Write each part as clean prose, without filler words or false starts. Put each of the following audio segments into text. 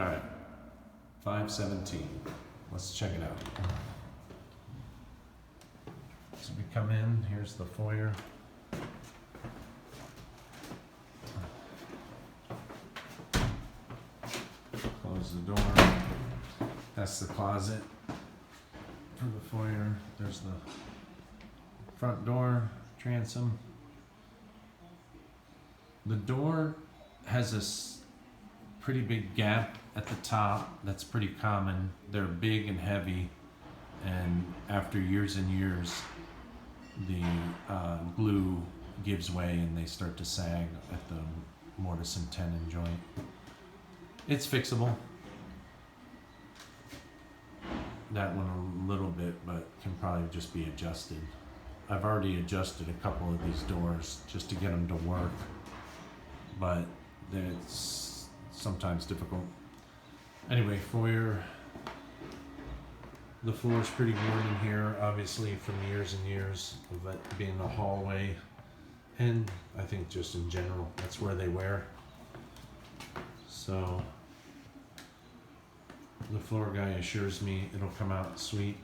Alright, 517. Let's check it out. So we come in, here's the foyer. Close the door. That's the closet for the foyer. There's the front door, transom. The door has a pretty big gap at the top. That's pretty common. They're big and heavy, and after years and years, the glue gives way and they start to sag at the mortise and tenon joint. It's fixable. That one a little bit, but can probably just be adjusted. I've already adjusted a couple of these doors just to get them to work, but it's sometimes difficult. Anyway, foyer. The floor is pretty worn in here, obviously from years and years of it being a hallway, and I think just in general, that's where they wear. So the floor guy assures me it'll come out sweet.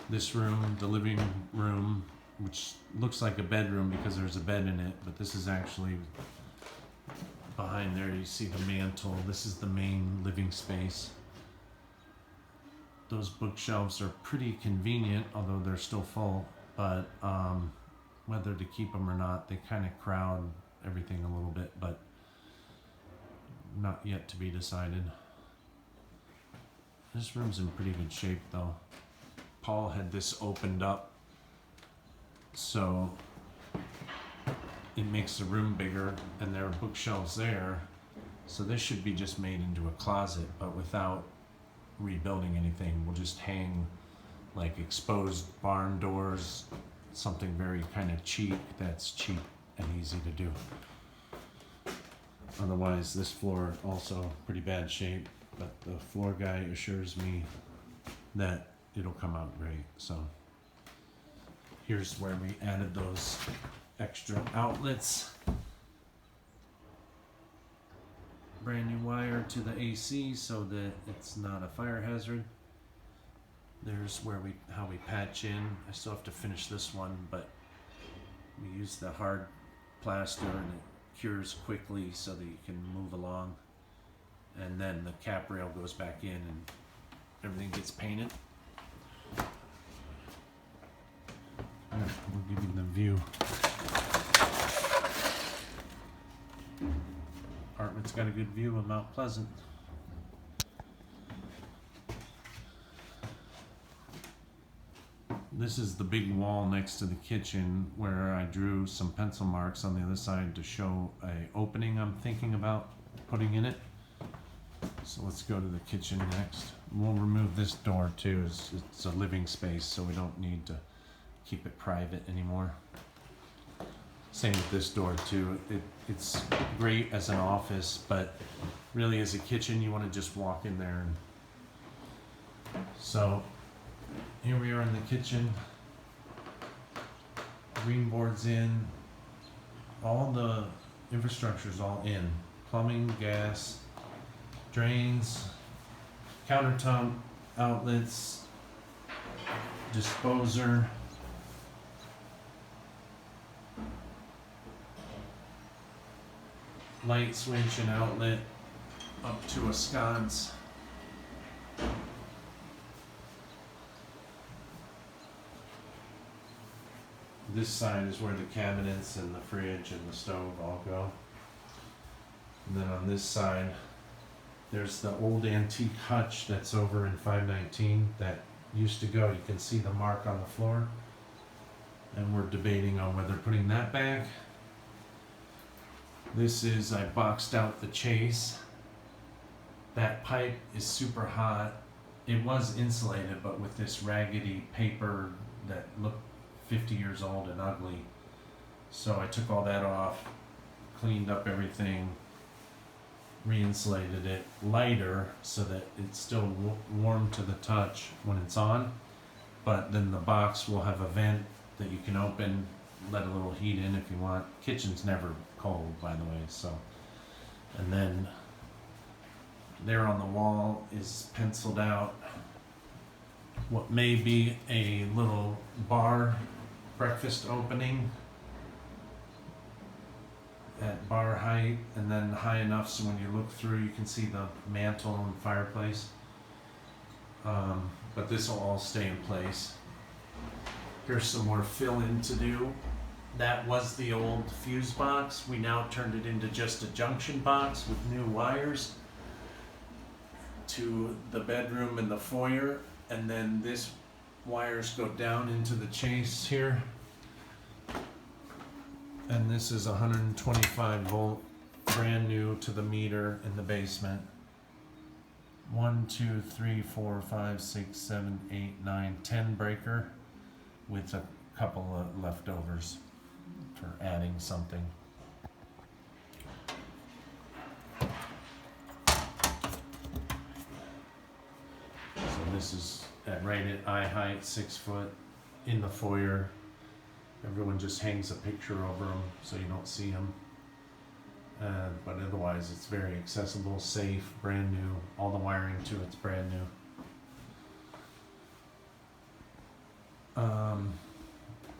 This room, the living room, which looks like a bedroom because there's a bed in it, but this is actually behind there. You see the mantle. This is the main living space. Those bookshelves are pretty convenient, although they're still full, but whether to keep them or not, they kind of crowd everything a little bit, but not yet to be decided. This room's in pretty good shape though. Paul had this opened up, so it makes the room bigger, and there are bookshelves there, so this should be just made into a closet, but without rebuilding anything. We'll just hang like exposed barn doors, something very kind of cheap, that's cheap and easy to do. Otherwise, this floor also pretty bad shape, but the floor guy assures me that it'll come out great. So here's where we added those extra outlets. Brand new wire to the AC so that it's not a fire hazard. There's where how we patch in. I still have to finish this one, but we use the hard plaster and it cures quickly so that you can move along. And then the cap rail goes back in and everything gets painted. We'll give you the view. Apartment's got a good view of Mount Pleasant. This is the big wall next to the kitchen where I drew some pencil marks on the other side to show an opening I'm thinking about putting in it. So let's go to the kitchen next. We'll remove this door too. It's a living space, so we don't need to keep it private anymore. Same with this door too. It's great as an office, but really as a kitchen, you want to just walk in there. So here we are in the kitchen. Green board's in. All the infrastructure's all in. Plumbing, gas, drains, countertop outlets, disposer. Light switch and outlet up to a sconce. This side is where the cabinets and the fridge and the stove all go. And then on this side, there's the old antique hutch that's over in 519 that used to go. You can see the mark on the floor. And we're debating on whether putting that back. This is, I boxed out the chase. That pipe is super hot. It was insulated, but with this raggedy paper that looked 50 years old and ugly. So I took all that off, cleaned up everything, re-insulated it lighter so that it's still warm to the touch when it's on, but then the box will have a vent that you can open, let a little heat in if you want. Kitchen's never cold, by the way, so And then there on the wall is penciled out what may be a little bar breakfast opening at bar height, and then high enough so when you look through you can see the mantle and fireplace. But this will all stay in place. Here's some more fill-in to do. That was the old fuse box. We now turned it into just a junction box with new wires to the bedroom and the foyer, and then this wires go down into the chase here. And this is 125 volt, brand new to the meter in the basement. 1, 2, 3, 4, 5, 6, 7, 8, 9, 10 breaker with a couple of leftovers for adding something. So this is right at eye height, 6 foot, in the foyer. Everyone just hangs a picture over them so you don't see them. But otherwise it's very accessible, safe, brand new. All the wiring to it's brand new.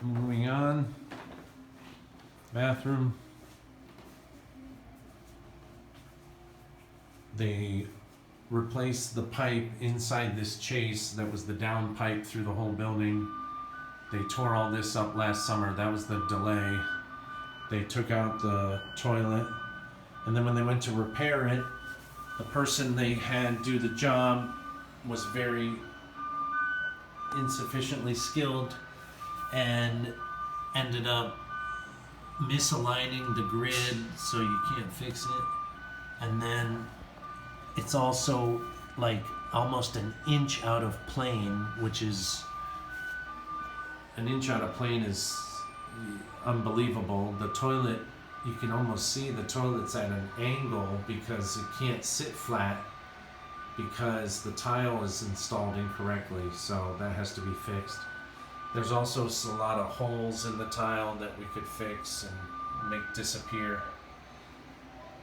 Moving on, bathroom. They replaced the pipe inside this chase that was the down pipe through the whole building. They tore all this up last summer. That was the delay. They took out the toilet, and then when they went to repair it, the person they had do the job was very insufficiently skilled and ended up misaligning the grid so you can't fix it. And then it's also like almost an inch out of plane, which is an inch out of plane is unbelievable. The toilet, you can almost see the toilet's at an angle because it can't sit flat because the tile is installed incorrectly, so that has to be fixed. There's also a lot of holes in the tile that we could fix and make disappear.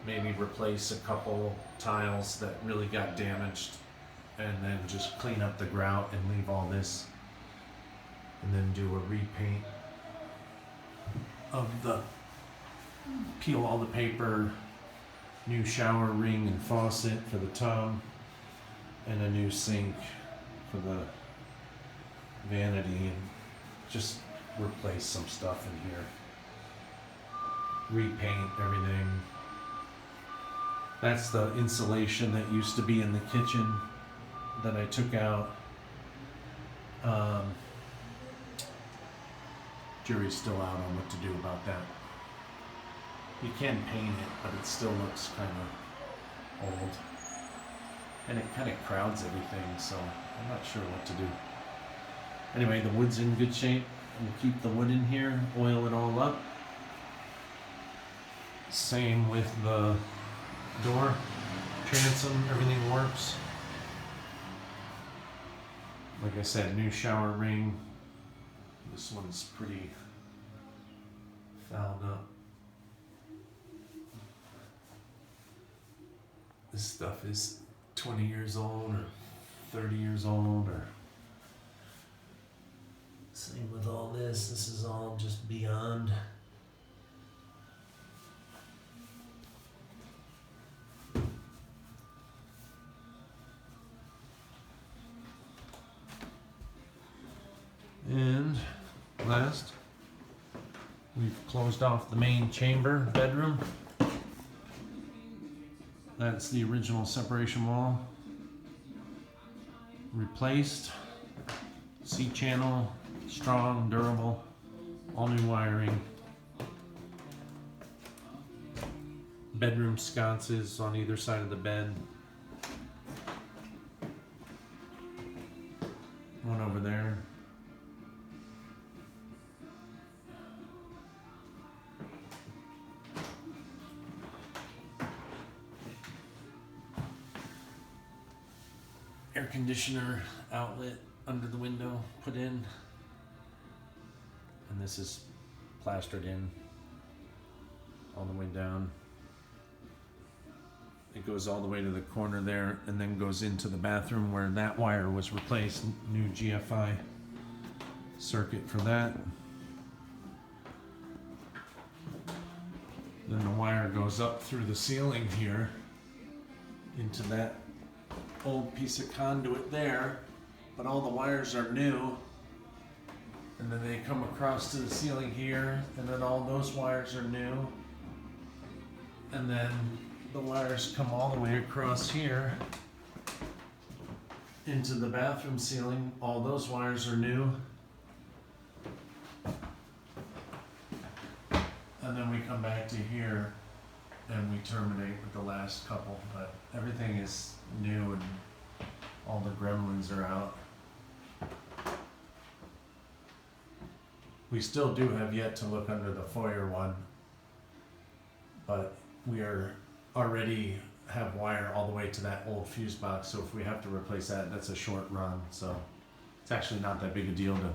Maybe replace a couple tiles that really got damaged, and then just clean up the grout and leave all this, and then do a repaint of the, peel all the paper, new shower ring and faucet for the tub, and a new sink for the vanity, and just replace some stuff in here. Repaint everything. That's the insulation that used to be in the kitchen that I took out. Jury's still out on what to do about that. You can paint it, but it still looks kind of old. And it kind of crowds everything, so I'm not sure what to do. Anyway, the wood's in good shape. We'll keep the wood in here, oil it all up. Same with the door, transom, everything works. Like I said, new shower ring. This one's pretty fouled up. This stuff is 20 years old or 30 years old, or same with all this. This is all just beyond. And last, we've closed off the main chamber bedroom. That's the original separation wall. Replaced. C-channel, strong, durable, all new wiring. Bedroom sconces on either side of the bed. One over there. Air conditioner outlet under the window put in, and this is plastered in all the way down. It goes all the way to the corner there and then goes into the bathroom where that wire was replaced. New GFI circuit for that. Then the wire goes up through the ceiling here into that old piece of conduit there, but all the wires are new. And then they come across to the ceiling here, and then all those wires are new. And then the wires come all the way across here into the bathroom ceiling. All those wires are new. And then we come back to here and we terminate with the last couple, but everything is new and all the gremlins are out. We still do have yet to look under the foyer one, but we are already have wire all the way to that old fuse box, so if we have to replace that, that's a short run. So it's actually not that big a deal to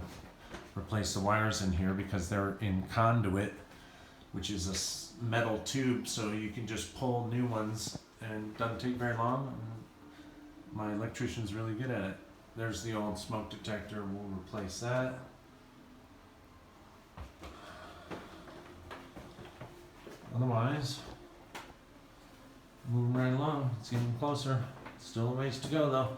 replace the wires in here because they're in conduit, which is a metal tube, so you can just pull new ones and it doesn't take very long. My electrician's really good at it. There's the old smoke detector, we'll replace that. Otherwise, moving right along, it's getting closer. Still a ways to go though.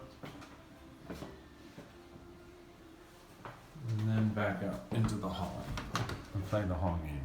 And then back out into the hall and play the hall game.